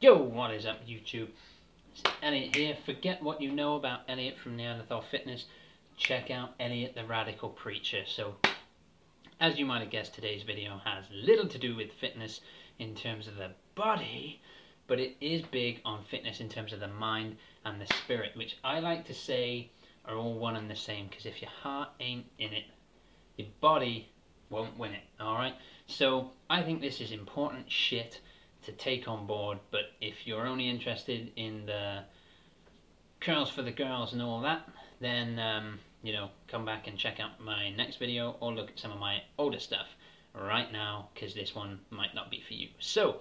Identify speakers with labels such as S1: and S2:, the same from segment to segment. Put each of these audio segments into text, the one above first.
S1: Yo, what is up, YouTube? It's Elliot here. Forget what you know about Elliot from Neanderthal Fitness. Check out Elliot the Radical Preacher. So, as you might have guessed, today's video has little to do with fitness in terms of the body, but it is big on fitness in terms of the mind and the spirit, which I like to say are all one and the same, because if your heart ain't in it, your body won't win it, alright? So, I think this is important shit to take on board, but if you're only interested in the curls for the girls and all that, then come back and check out my next video or look at some of my older stuff right now, because this one might not be for you. So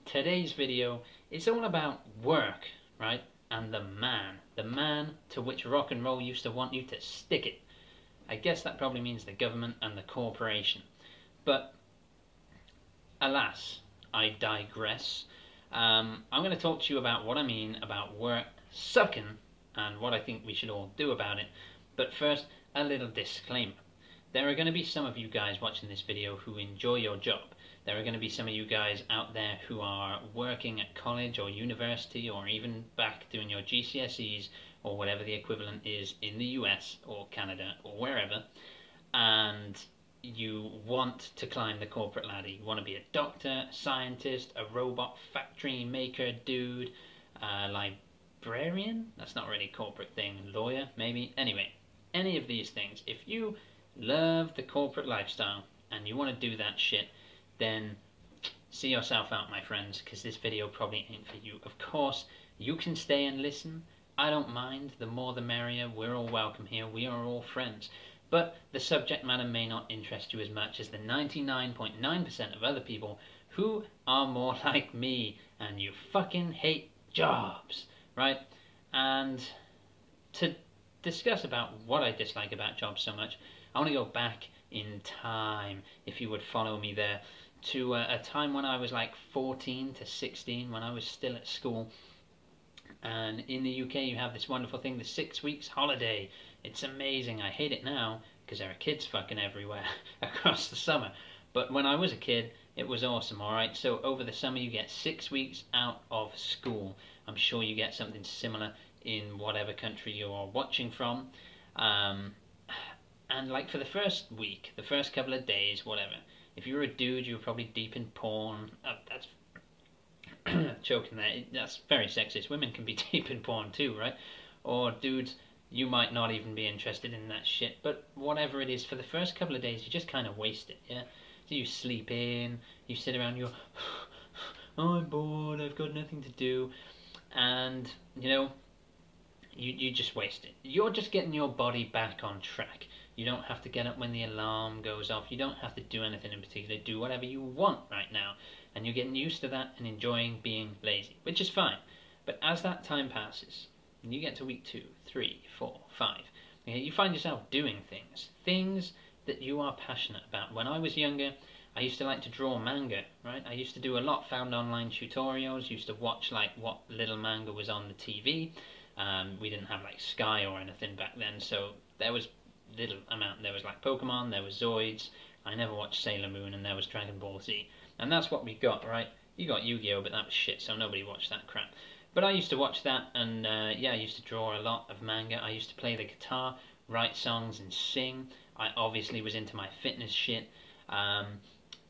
S1: today's video is all about work, right? And the man to which rock and roll used to want you to stick it. I guess that probably means the government and the corporation, but alas, I digress. I'm going to talk to you about what I mean about work sucking and what I think we should all do about it. But first, a little disclaimer. There are going to be some of you guys watching this video who enjoy your job. There are going to be some of you guys out there who are working at college or university, or even back doing your GCSEs or whatever the equivalent is in the US or Canada or wherever, and you want to climb the corporate ladder. You want to be a doctor, a scientist, a robot factory maker dude, librarian, that's not really a corporate thing, lawyer maybe. Anyway, any of these things. If you love the corporate lifestyle and you want to do that shit, then see yourself out, my friends, because this video probably ain't for you. Of course, you can stay and listen. I don't mind. The more the merrier. We're all welcome here. We are all friends. But the subject matter may not interest you as much as the 99.9% of other people who are more like me, and you fucking hate jobs, right? And to discuss about what I dislike about jobs so much, I want to go back in time, if you would follow me there, to a time when I was like 14 to 16, when I was still at school. And in the UK you have this wonderful thing, the 6 weeks holiday. It's amazing. I hate it now because there are kids fucking everywhere across the summer. But when I was a kid, it was awesome, alright? So over the summer you get 6 weeks out of school. I'm sure you get something similar in whatever country you're watching from. And like for the first week, the first couple of days, whatever, if you were a dude, you were probably deep in porn. That's choking there. That's very sexist. Women can be deep in porn too, right? Or dudes, you might not even be interested in that shit, but whatever it is, for the first couple of days you just kind of waste it, yeah? So you sleep in, you sit around, you're oh, I'm bored, I've got nothing to do, and you just waste it. You're just getting your body back on track. You don't have to get up when the alarm goes off. You don't have to do anything in particular. Do whatever you want right now. And you're getting used to that and enjoying being lazy, which is fine. But as that time passes, and you get to week 2, 3, 4, 5, okay, you find yourself doing things that you are passionate about. When I was younger, I used to like to draw manga, right? I used to do a lot, found online tutorials, used to watch like what little manga was on the TV. We didn't have like Sky or anything back then, so there was little amount. There was like Pokemon, there was Zoids, I never watched Sailor Moon, and there was Dragon Ball Z. And that's what we got, right? You got Yu-Gi-Oh, but that was shit, so nobody watched that crap. But I used to watch that, and yeah, I used to draw a lot of manga. I used to play the guitar, write songs, and sing. I obviously was into my fitness shit. And,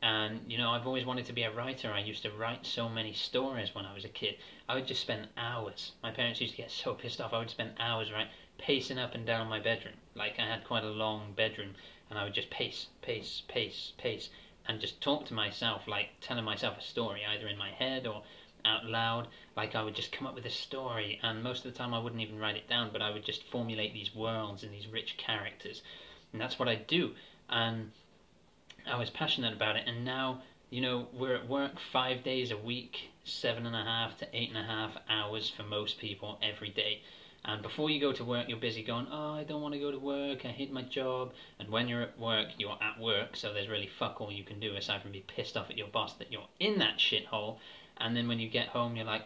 S1: I've always wanted to be a writer. I used to write so many stories when I was a kid. I would just spend hours. My parents used to get so pissed off. I would spend hours, right, pacing up and down my bedroom. Like, I had quite a long bedroom, and I would just pace, and just talk to myself, like telling myself a story, either in my head or out loud. Like, I would just come up with a story, and most of the time I wouldn't even write it down, but I would just formulate these worlds and these rich characters. And that's what I do. And I was passionate about it, and now, we're at work 5 days a week, 7.5 to 8.5 hours for most people every day. And before you go to work, you're busy going, oh, I don't want to go to work, I hate my job. And when you're at work, so there's really fuck all you can do aside from be pissed off at your boss that you're in that shithole. And then when you get home, you're like,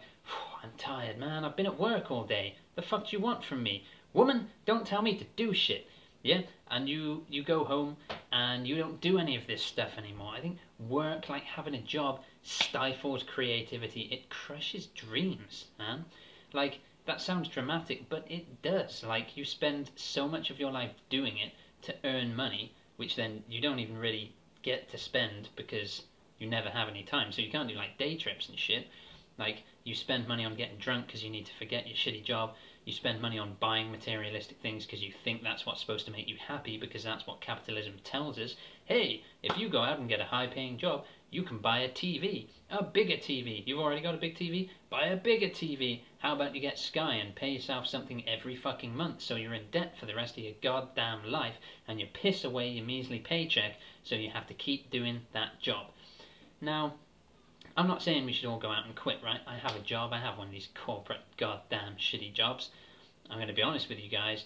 S1: I'm tired, man, I've been at work all day. The fuck do you want from me? Woman, don't tell me to do shit. Yeah, and you go home and you don't do any of this stuff anymore. I think work, like having a job, stifles creativity. It crushes dreams, man. Like, that sounds dramatic, but it does. Like, you spend so much of your life doing it to earn money, which then you don't even really get to spend because you never have any time. So you can't do like day trips and shit. Like, you spend money on getting drunk because you need to forget your shitty job. You spend money on buying materialistic things because you think that's what's supposed to make you happy, because that's what capitalism tells us. Hey, if you go out and get a high-paying job, you can buy a TV, a bigger TV. You've already got a big TV? Buy a bigger TV. How about you get Sky and pay yourself something every fucking month so you're in debt for the rest of your goddamn life and you piss away your measly paycheck so you have to keep doing that job. Now, I'm not saying we should all go out and quit, right? I have a job. I have one of these corporate goddamn shitty jobs. I'm going to be honest with you guys.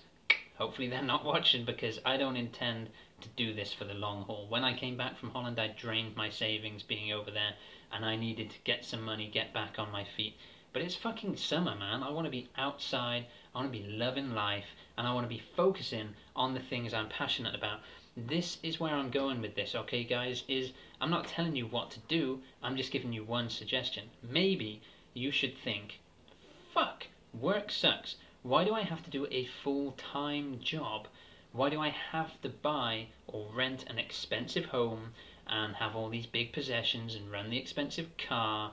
S1: Hopefully they're not watching, because I don't intend to do this for the long haul. When I came back from Holland, I drained my savings being over there, and I needed to get some money, get back on my feet. But it's fucking summer, man. I want to be outside, I want to be loving life, and I want to be focusing on the things I'm passionate about. This is where I'm going with this, okay, guys? I'm not telling you what to do, I'm just giving you one suggestion. Maybe you should think, fuck, work sucks. Why do I have to do a full-time job? Why do I have to buy or rent an expensive home and have all these big possessions and run the expensive car?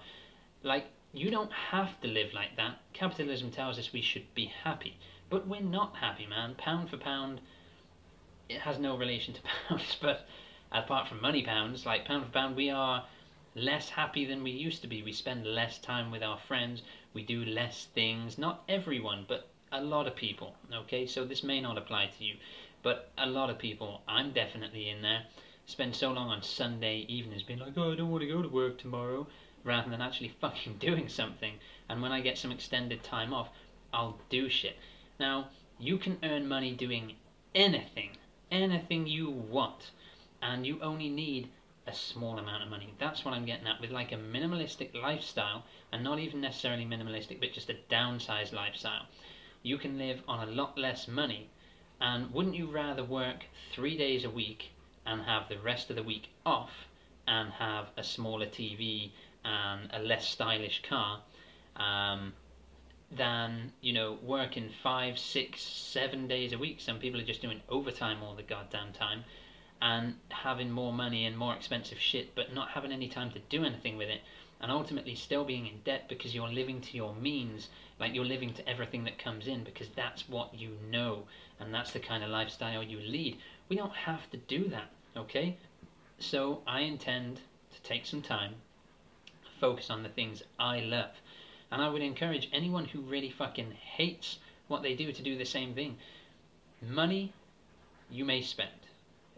S1: Like, you don't have to live like that. Capitalism tells us we should be happy, but we're not happy, man. Pound for pound, it has no relation to pounds, but apart from money pounds, like pound for pound, we are less happy than we used to be. We spend less time with our friends, we do less things. Not everyone, but a lot of people, okay? So this may not apply to you, but a lot of people, I'm definitely in there, spend so long on Sunday evenings being like, oh, I don't want to go to work tomorrow, rather than actually fucking doing something. And when I get some extended time off, I'll do shit. Now, you can earn money doing anything you want, and you only need a small amount of money. That's what I'm getting at with like a minimalistic lifestyle, and not even necessarily minimalistic, but just a downsized lifestyle. You can live on a lot less money, and wouldn't you rather work 3 days a week and have the rest of the week off and have a smaller TV and a less stylish car, than, you know, working 5, 6, 7 days a week? Some people are just doing overtime all the goddamn time and having more money and more expensive shit, but not having any time to do anything with it, and ultimately still being in debt because you're living to your means, like you're living to everything that comes in because that's what you know, and that's the kind of lifestyle you lead. We don't have to do that, okay? So I intend to take some time, focus on the things I love. And I would encourage anyone who really fucking hates what they do to do the same thing. Money, you may spend.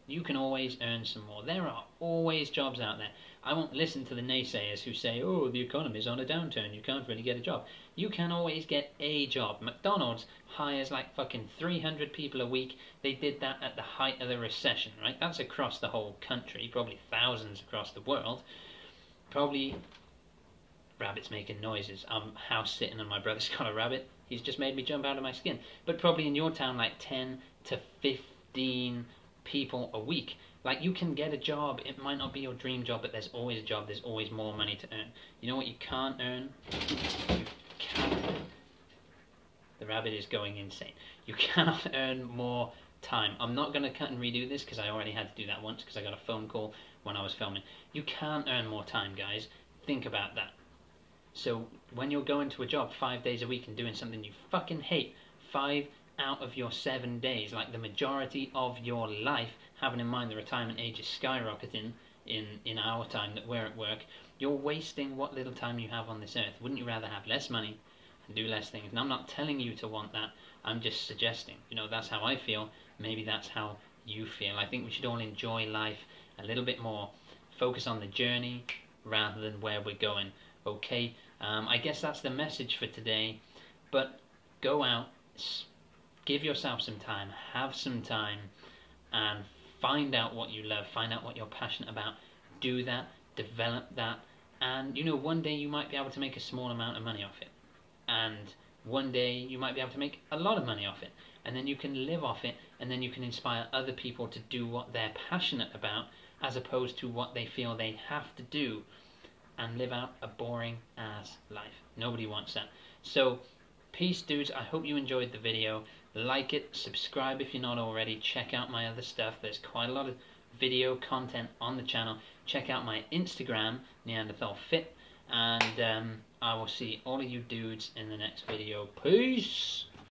S1: You can always earn some more. There are always jobs out there. I won't listen to the naysayers who say, oh, the economy's on a downturn, you can't really get a job. You can always get a job. McDonald's hires like fucking 300 people a week. They did that at the height of the recession, right? That's across the whole country, probably thousands across the world. Probably rabbits making noises. I'm house sitting and my brother's got a rabbit. He's just made me jump out of my skin. But probably in your town, like 10 to 15 people a week. Like, you can get a job. It might not be your dream job, but there's always a job. There's always more money to earn. You know what you can't earn? You can't. The rabbit is going insane. You cannot earn more time. I'm not going to cut and redo this because I already had to do that once because I got a phone call when I was filming. You can't earn more time, guys. Think about that. So when you're going to a job 5 days a week and doing something you fucking hate, 5 out of your 7 days, like the majority of your life, having in mind the retirement age is skyrocketing in our time that we're at work, you're wasting what little time you have on this earth. Wouldn't you rather have less money and do less things? And I'm not telling you to want that, I'm just suggesting. You know, that's how I feel. Maybe that's how you feel. I think we should all enjoy life a little bit more. Focus on the journey rather than where we're going. Okay, I guess that's the message for today. But go out, give yourself some time, have some time, and find out what you love, find out what you're passionate about, do that, develop that, and you know, one day you might be able to make a small amount of money off it. And one day you might be able to make a lot of money off it, and then you can live off it, and then you can inspire other people to do what they're passionate about, as opposed to what they feel they have to do, and live out a boring ass life. Nobody wants that. So peace, dudes. I hope you enjoyed the video. Like it, subscribe if you're not already, check out my other stuff. There's quite a lot of video content on the channel. Check out my Instagram, Neanderthal Fit, and I will see all of you dudes in the next video. Peace!